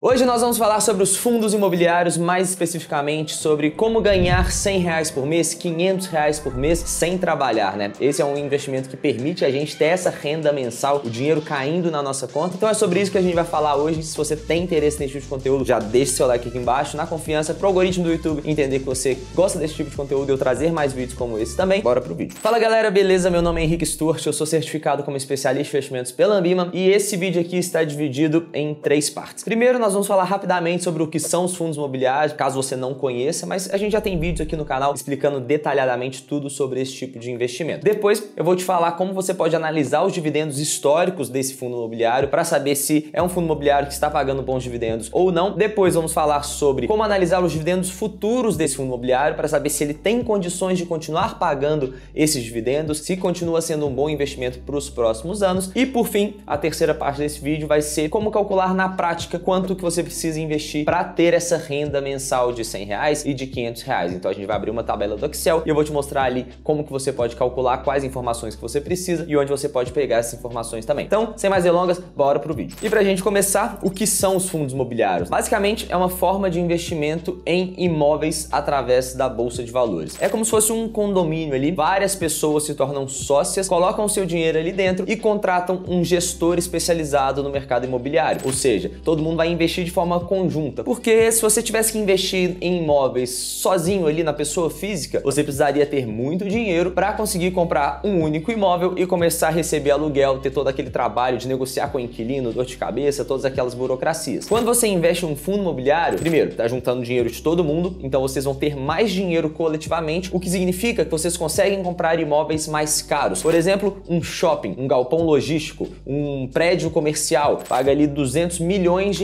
Hoje nós vamos falar sobre os fundos imobiliários, mais especificamente sobre como ganhar R$100 por mês, R$500 por mês sem trabalhar, né? Esse é um investimento que permite a gente ter essa renda mensal, o dinheiro caindo na nossa conta. Então é sobre isso que a gente vai falar hoje. Se você tem interesse nesse tipo de conteúdo, já deixa seu like aqui embaixo, na confiança, pro algoritmo do YouTube entender que você gosta desse tipo de conteúdo e eu trazer mais vídeos como esse também. Bora pro vídeo. Fala galera, beleza? Meu nome é Henrique Stuart, eu sou certificado como especialista em investimentos pela Ambima e esse vídeo aqui está dividido em 3 partes. Primeiro, nós vamos falar rapidamente sobre o que são os fundos imobiliários, caso você não conheça, mas a gente já tem vídeos aqui no canal explicando detalhadamente tudo sobre esse tipo de investimento. Depois, eu vou te falar como você pode analisar os dividendos históricos desse fundo imobiliário para saber se é um fundo imobiliário que está pagando bons dividendos ou não. Depois, vamos falar sobre como analisar os dividendos futuros desse fundo imobiliário para saber se ele tem condições de continuar pagando esses dividendos, se continua sendo um bom investimento para os próximos anos. E, por fim, a terceira parte desse vídeo vai ser como calcular na prática quanto que você precisa investir para ter essa renda mensal de R$100 e de R$500. Então a gente vai abrir uma tabela do Excel e eu vou te mostrar ali como que você pode calcular quais informações que você precisa e onde você pode pegar essas informações também. Então, sem mais delongas, bora pro vídeo. E pra gente começar, o que são os fundos imobiliários? Basicamente, é uma forma de investimento em imóveis através da bolsa de valores. É como se fosse um condomínio ali, várias pessoas se tornam sócias, colocam o seu dinheiro ali dentro e contratam um gestor especializado no mercado imobiliário. Ou seja, todo mundo vai investir de forma conjunta. Porque se você tivesse que investir em imóveis sozinho ali na pessoa física, você precisaria ter muito dinheiro para conseguir comprar um único imóvel e começar a receber aluguel, ter todo aquele trabalho de negociar com o inquilino, dor de cabeça, todas aquelas burocracias. Quando você investe em um fundo imobiliário, primeiro, tá juntando dinheiro de todo mundo, então vocês vão ter mais dinheiro coletivamente, o que significa que vocês conseguem comprar imóveis mais caros. Por exemplo, um shopping, um galpão logístico, um prédio comercial, paga ali R$200 milhões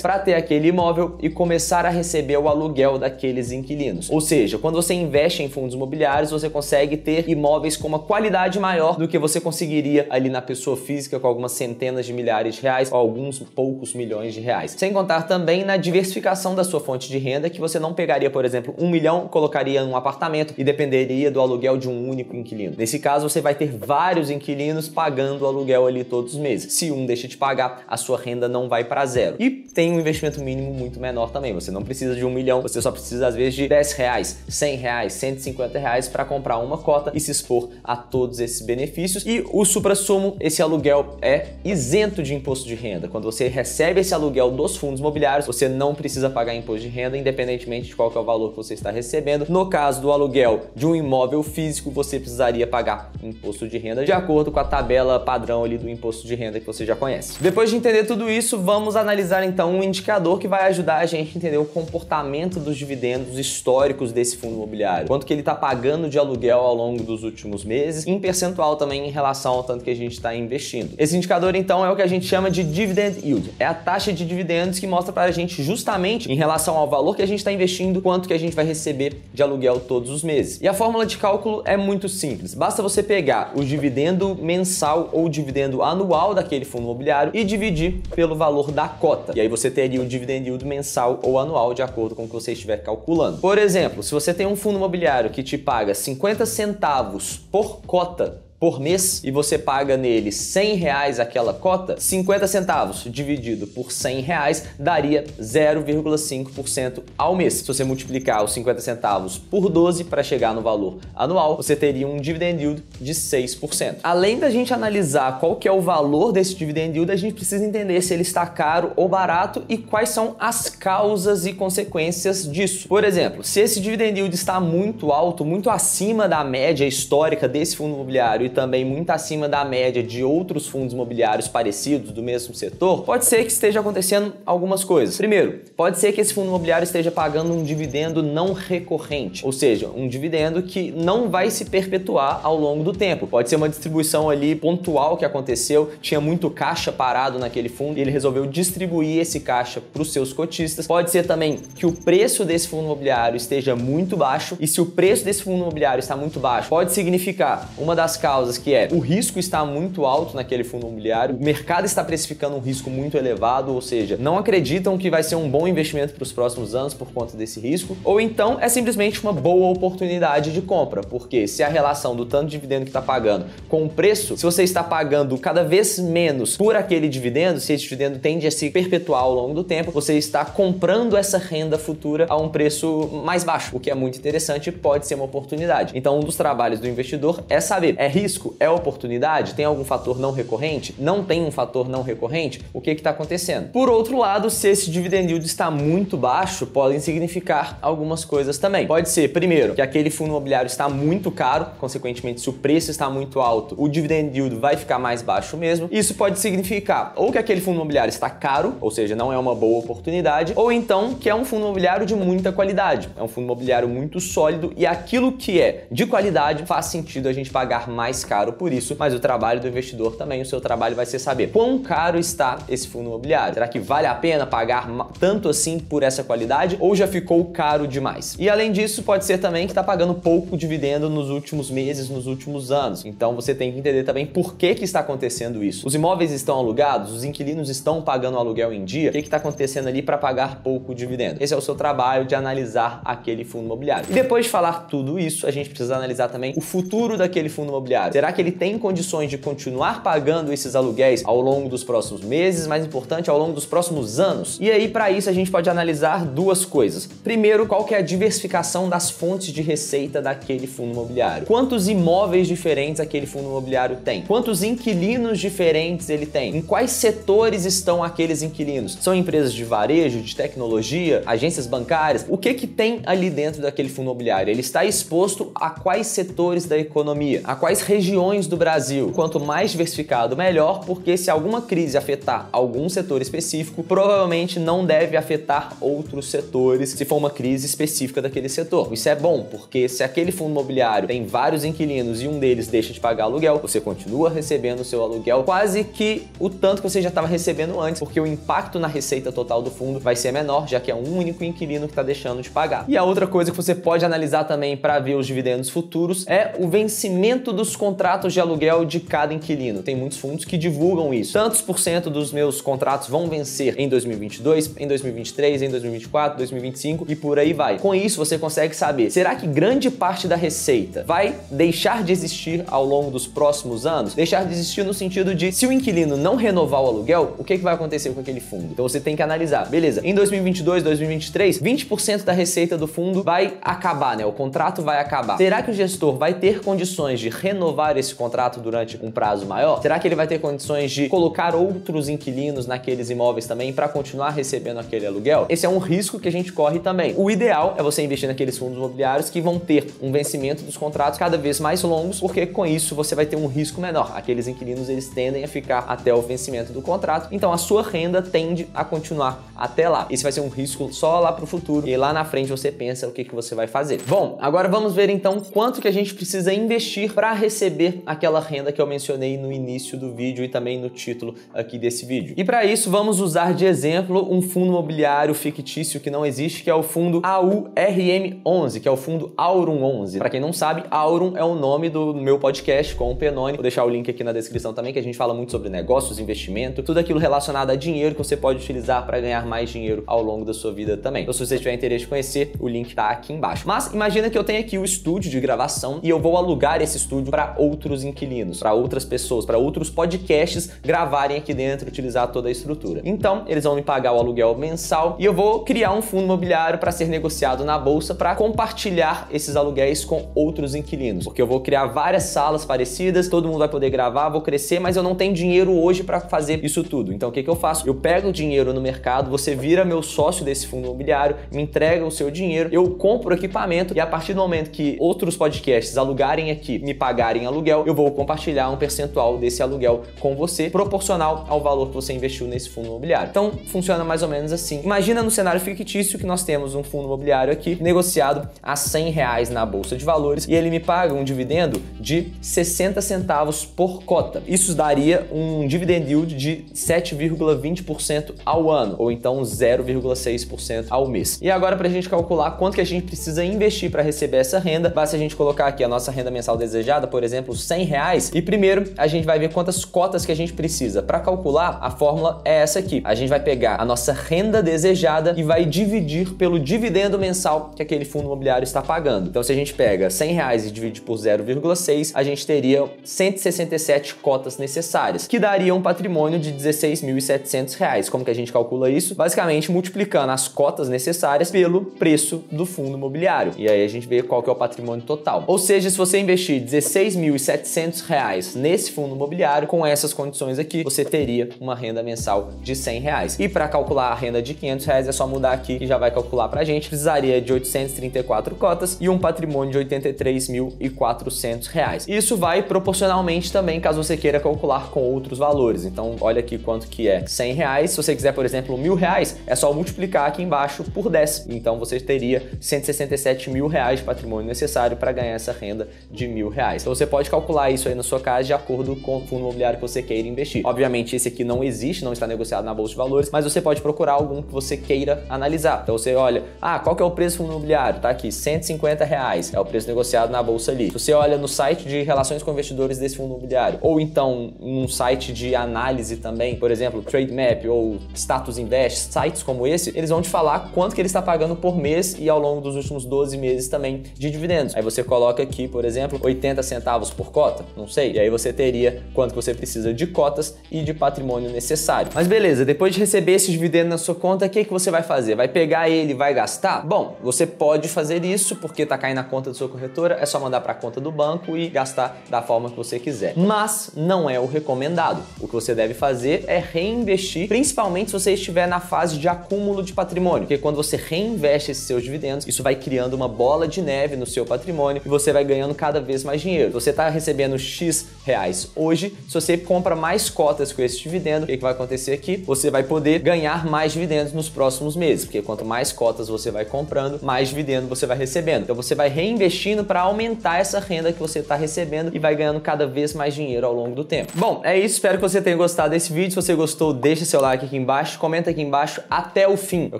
para ter aquele imóvel e começar a receber o aluguel daqueles inquilinos. Ou seja, quando você investe em fundos imobiliários, você consegue ter imóveis com uma qualidade maior do que você conseguiria ali na pessoa física com algumas centenas de milhares de reais ou alguns poucos milhões de reais. Sem contar também na diversificação da sua fonte de renda, que você não pegaria, por exemplo, R$1 milhão, colocaria num apartamento e dependeria do aluguel de um único inquilino. Nesse caso, você vai ter vários inquilinos pagando o aluguel ali todos os meses. Se um deixa de pagar, a sua renda não vai para zero. E tem um investimento mínimo muito menor também. Você não precisa de R$1 milhão, você só precisa às vezes de R$10, R$100, R$150 para comprar uma cota e se expor a todos esses benefícios. E o suprassumo, esse aluguel é isento de imposto de renda. Quando você recebe esse aluguel dos fundos imobiliários, você não precisa pagar imposto de renda, independentemente de qual que é o valor que você está recebendo. No caso do aluguel de um imóvel físico, você precisaria pagar imposto de renda de acordo com a tabela padrão ali do imposto de renda que você já conhece. Depois de entender tudo isso, vamos analisar então um indicador que vai ajudar a gente a entender o comportamento dos dividendos históricos desse fundo imobiliário. Quanto que ele está pagando de aluguel ao longo dos últimos meses, em percentual também em relação ao tanto que a gente está investindo. Esse indicador então é o que a gente chama de dividend yield. É a taxa de dividendos que mostra para a gente justamente em relação ao valor que a gente está investindo, quanto que a gente vai receber de aluguel todos os meses. E a fórmula de cálculo é muito simples. Basta você pegar o dividendo mensal ou dividendo anual daquele fundo imobiliário e dividir pelo valor da cota. E aí você teria o dividend yield mensal ou anual de acordo com o que você estiver calculando. Por exemplo, se você tem um fundo imobiliário que te paga 50 centavos por cota por mês e você paga nele R$100 aquela cota, 50 centavos dividido por R$100 daria 0,5% ao mês. Se você multiplicar os 50 centavos por 12 para chegar no valor anual, você teria um dividend yield de 6%. Além da gente analisar qual que é o valor desse dividend yield, a gente precisa entender se ele está caro ou barato e quais são as causas e consequências disso. Por exemplo, se esse dividend yield está muito alto, muito acima da média histórica desse fundo imobiliário e também muito acima da média de outros fundos imobiliários parecidos do mesmo setor, pode ser que esteja acontecendo algumas coisas. Primeiro, pode ser que esse fundo imobiliário esteja pagando um dividendo não recorrente, ou seja, um dividendo que não vai se perpetuar ao longo do tempo. Pode ser uma distribuição ali pontual que aconteceu, tinha muito caixa parado naquele fundo e ele resolveu distribuir esse caixa para os seus cotistas. Pode ser também que o preço desse fundo imobiliário esteja muito baixo e se o preço desse fundo imobiliário está muito baixo, pode significar uma das causas causas, que é o risco está muito alto naquele fundo imobiliário, o mercado está precificando um risco muito elevado, ou seja, não acreditam que vai ser um bom investimento para os próximos anos por conta desse risco, ou então é simplesmente uma boa oportunidade de compra, porque se a relação do tanto de dividendo que está pagando com o preço, se você está pagando cada vez menos por aquele dividendo, se esse dividendo tende a se perpetuar ao longo do tempo, você está comprando essa renda futura a um preço mais baixo, o que é muito interessante e pode ser uma oportunidade. Então, um dos trabalhos do investidor é saber, é risco? É oportunidade? Tem algum fator não recorrente? Não tem um fator não recorrente? O que está acontecendo? Por outro lado, se esse dividend yield está muito baixo, podem significar algumas coisas também. Pode ser, primeiro, que aquele fundo imobiliário está muito caro, consequentemente, se o preço está muito alto, o dividend yield vai ficar mais baixo mesmo. Isso pode significar ou que aquele fundo imobiliário está caro, ou seja, não é uma boa oportunidade, ou então que é um fundo imobiliário de muita qualidade. É um fundo imobiliário muito sólido e aquilo que é de qualidade faz sentido a gente pagar mais caro por isso, mas o trabalho do investidor também, o seu trabalho vai ser saber quão caro está esse fundo imobiliário. Será que vale a pena pagar tanto assim por essa qualidade ou já ficou caro demais? E além disso, pode ser também que está pagando pouco dividendo nos últimos meses, nos últimos anos. Então você tem que entender também por que está acontecendo isso. Os imóveis estão alugados, os inquilinos estão pagando o aluguel em dia, o que está acontecendo ali para pagar pouco dividendo? Esse é o seu trabalho de analisar aquele fundo imobiliário. E depois de falar tudo isso, a gente precisa analisar também o futuro daquele fundo imobiliário. Será que ele tem condições de continuar pagando esses aluguéis ao longo dos próximos meses, mais importante, ao longo dos próximos anos? E aí, para isso, a gente pode analisar duas coisas. Primeiro, qual que é a diversificação das fontes de receita daquele fundo imobiliário? Quantos imóveis diferentes aquele fundo imobiliário tem? Quantos inquilinos diferentes ele tem? Em quais setores estão aqueles inquilinos? São empresas de varejo, de tecnologia, agências bancárias? O que tem ali dentro daquele fundo imobiliário? Ele está exposto a quais setores da economia? A quais regiões do Brasil? Quanto mais diversificado, melhor, porque se alguma crise afetar algum setor específico, provavelmente não deve afetar outros setores se for uma crise específica daquele setor. Isso é bom, porque se aquele fundo imobiliário tem vários inquilinos e um deles deixa de pagar aluguel, você continua recebendo o seu aluguel quase que o tanto que você já estava recebendo antes, porque o impacto na receita total do fundo vai ser menor, já que é um único inquilino que está deixando de pagar. E a outra coisa que você pode analisar também para ver os dividendos futuros é o vencimento dos contratos de aluguel de cada inquilino. Tem muitos fundos que divulgam isso. Tantos por cento dos meus contratos vão vencer em 2022, em 2023, em 2024, 2025 e por aí vai. Com isso, você consegue saber, será que grande parte da receita vai deixar de existir ao longo dos próximos anos? Deixar de existir no sentido de, se o inquilino não renovar o aluguel, o que vai acontecer com aquele fundo? Então você tem que analisar, beleza, em 2022, 2023, 20% da receita do fundo vai acabar, né? O contrato vai acabar. Será que o gestor vai ter condições de renovar esse contrato durante um prazo maior? Será que ele vai ter condições de colocar outros inquilinos naqueles imóveis também para continuar recebendo aquele aluguel? Esse é um risco que a gente corre também. O ideal é você investir naqueles fundos imobiliários que vão ter um vencimento dos contratos cada vez mais longos, porque com isso você vai ter um risco menor. Aqueles inquilinos, eles tendem a ficar até o vencimento do contrato, então a sua renda tende a continuar até lá. Esse vai ser um risco só lá para o futuro e lá na frente você pensa o que você vai fazer. Bom, agora vamos ver então quanto que a gente precisa investir para receber aquela renda que eu mencionei no início do vídeo e também no título aqui desse vídeo. E para isso vamos usar de exemplo um fundo imobiliário fictício que não existe, que é o fundo AURM11, que é o fundo Aurum 11. Para quem não sabe, Aurum é o nome do meu podcast com o Penoni. Vou deixar o link aqui na descrição também, que a gente fala muito sobre negócios, investimento, tudo aquilo relacionado a dinheiro que você pode utilizar para ganhar mais dinheiro ao longo da sua vida também. Então, se você tiver interesse de conhecer, o link tá aqui embaixo. Mas imagina que eu tenho aqui o estúdio de gravação e eu vou alugar esse estúdio para outros inquilinos, para outras pessoas, para outros podcasts gravarem aqui dentro, utilizar toda a estrutura. Então, eles vão me pagar o aluguel mensal e eu vou criar um fundo imobiliário para ser negociado na bolsa para compartilhar esses aluguéis com outros inquilinos, porque eu vou criar várias salas parecidas, todo mundo vai poder gravar, vou crescer, mas eu não tenho dinheiro hoje para fazer isso tudo. Então, o que eu faço? Eu pego o dinheiro no mercado, você vira meu sócio desse fundo imobiliário, me entrega o seu dinheiro, eu compro equipamento e a partir do momento que outros podcasts alugarem aqui, me pagarem aluguel, eu vou compartilhar um percentual desse aluguel com você, proporcional ao valor que você investiu nesse fundo imobiliário. Então, funciona mais ou menos assim. Imagina no cenário fictício que nós temos um fundo imobiliário aqui negociado a R$100 na Bolsa de Valores e ele me paga um dividendo de 60 centavos por cota. Isso daria um dividend yield de 7,20% ao ano, ou então 0,6% ao mês. E agora, para a gente calcular quanto que a gente precisa investir para receber essa renda, basta a gente colocar aqui a nossa renda mensal desejada, por por exemplo, R$100. E primeiro a gente vai ver quantas cotas que a gente precisa. Para calcular, a fórmula é essa aqui. A gente vai pegar a nossa renda desejada e vai dividir pelo dividendo mensal que aquele fundo imobiliário está pagando. Então, se a gente pega R$100 e divide por 0,6, a gente teria 167 cotas necessárias, que daria um patrimônio de R$16.700. Como que a gente calcula isso? Basicamente, multiplicando as cotas necessárias pelo preço do fundo imobiliário. E aí a gente vê qual que é o patrimônio total. Ou seja, se você investir R$16.700 nesse fundo imobiliário, com essas condições aqui, você teria uma renda mensal de R$100. E para calcular a renda de R$500 é só mudar aqui que já vai calcular pra gente. Precisaria de 834 cotas e um patrimônio de R$83.400. Isso vai proporcionalmente também caso você queira calcular com outros valores. Então, olha aqui quanto que é R$100. Se você quiser, por exemplo, R$1.000, é só multiplicar aqui embaixo por 10. Então, você teria R$167 mil de patrimônio necessário para ganhar essa renda de R$1.000. Então, você pode calcular isso aí na sua casa de acordo com o fundo imobiliário que você queira investir. Obviamente, esse aqui não existe, não está negociado na Bolsa de Valores, mas você pode procurar algum que você queira analisar. Então, você olha, qual que é o preço do fundo imobiliário? Tá aqui, R$150. É o preço negociado na Bolsa ali. Se você olha no site de relações com investidores desse fundo imobiliário, ou então num site de análise também, por exemplo, Trademap ou Status Invest, sites como esse, eles vão te falar quanto que ele está pagando por mês e ao longo dos últimos 12 meses também de dividendos. Aí você coloca aqui, por exemplo, 80 centavos por cota, não sei, e aí você teria quanto você precisa de cotas e de patrimônio necessário. Mas beleza, depois de receber esses dividendos na sua conta, o que você vai fazer? Vai pegar ele e vai gastar? Bom, você pode fazer isso porque tá caindo na conta da sua corretora, é só mandar para a conta do banco e gastar da forma que você quiser. Mas não é o recomendado. O que você deve fazer é reinvestir, principalmente se você estiver na fase de acúmulo de patrimônio, porque quando você reinveste esses seus dividendos, isso vai criando uma bola de neve no seu patrimônio e você vai ganhando cada vez mais dinheiro. Você está recebendo X reais hoje, se você compra mais cotas com esse dividendo, o que vai acontecer aqui? Você vai poder ganhar mais dividendos nos próximos meses, porque quanto mais cotas você vai comprando, mais dividendo você vai recebendo. Então você vai reinvestindo para aumentar essa renda que você está recebendo e vai ganhando cada vez mais dinheiro ao longo do tempo. Bom, é isso, espero que você tenha gostado desse vídeo. Se você gostou, deixa seu like aqui embaixo, comenta aqui embaixo até o fim. Eu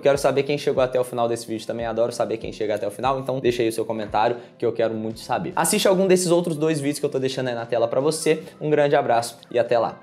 quero saber quem chegou até o final desse vídeo também, adoro saber quem chega até o final, então deixa aí o seu comentário que eu quero muito saber. Assiste algum desses outros 2 vídeos que eu tô deixando aí na tela para você. Um grande abraço e até lá.